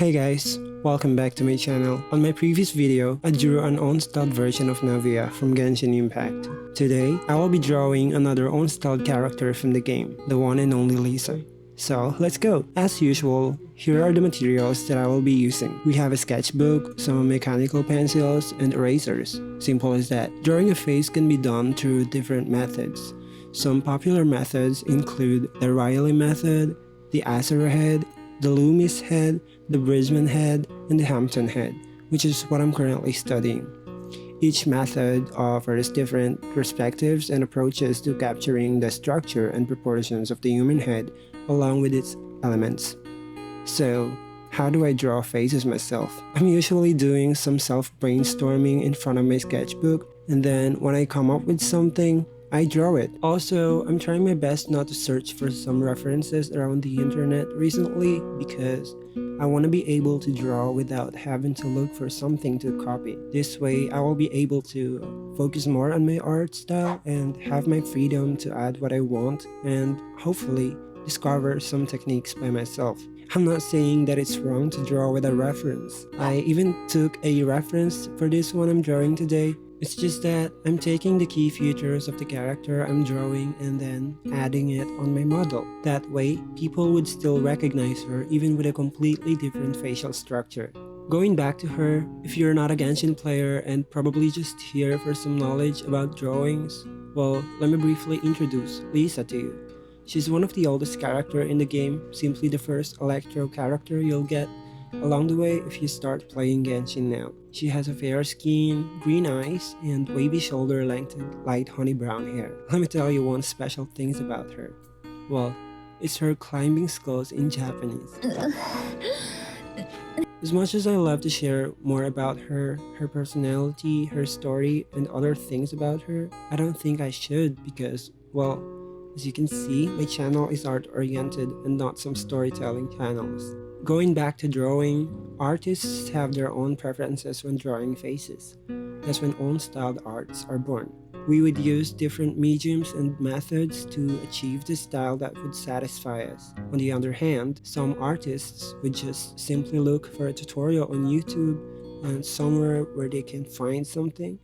Hey guys, welcome back to my channel. On my previous video, I drew an unstyled version of Navia from Genshin Impact. Today, I will be drawing another unstyled character from the game, the one and only Lisa. So, let's go! As usual, here are the materials that I will be using. We have a sketchbook, some mechanical pencils, and erasers. Simple as that. Drawing a face can be done through different methods. Some popular methods include the Riley method, the Azura head, the Loomis head, the Brisbane head, and the Hampton head, which is what I'm currently studying. Each method offers different perspectives and approaches to capturing the structure and proportions of the human head along with its elements. So, how do I draw faces myself? I'm usually doing some self-brainstorming in front of my sketchbook, and then when I come up with something, I draw it. Also, I'm trying my best not to search for some references around the internet recently because I want to be able to draw without having to look for something to copy. This way, I will be able to focus more on my art style and have my freedom to add what I want and hopefully discover some techniques by myself. I'm not saying that it's wrong to draw with a reference. I even took a reference for this one I'm drawing today. It's just that I'm taking the key features of the character I'm drawing and then adding it on my model. That way, people would still recognize her even with a completely different facial structure. Going back to her, if you're not a Genshin player and probably just here for some knowledge about drawings, well, let me briefly introduce Lisa to you. She's one of the oldest characters in the game, simply the first Electro character you'll get along the way if you start playing Genshin now. She has a fair skin, green eyes, and wavy shoulder length and light honey brown hair. Let me tell you one special thing about her. Well, it's her climbing skills in Japanese. As much as I love to share more about her personality, her story, and other things about her, I don't think I should because, well, as you can see, my channel is art-oriented and not some storytelling channels. Going back to drawing, artists have their own preferences when drawing faces. That's when unstyled arts are born. We would use different mediums and methods to achieve the style that would satisfy us. On the other hand, some artists would just simply look for a tutorial on YouTube and somewhere where they can find something,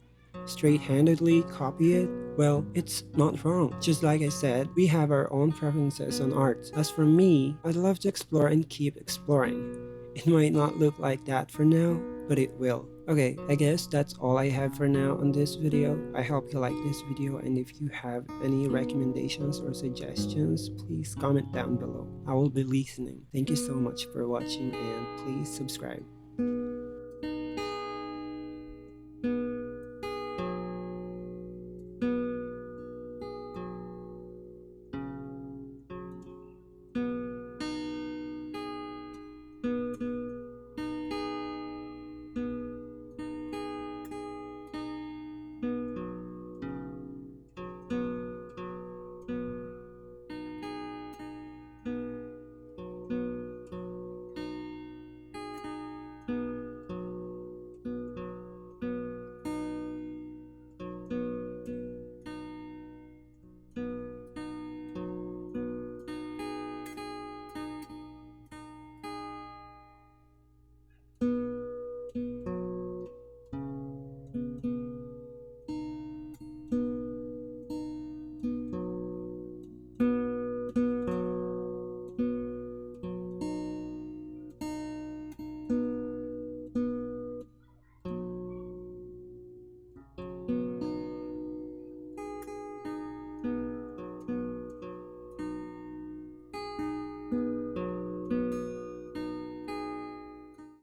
straight-handedly copy it. Well, it's not wrong. Just like I said, we have our own preferences on art. As for me, I'd love to explore and keep exploring. It might not look like that for now, but it will. Okay, I guess that's all I have for now on this video. I hope you like this video, and if you have any recommendations or suggestions, please comment down below. I will be listening. Thank you so much for watching, and please subscribe.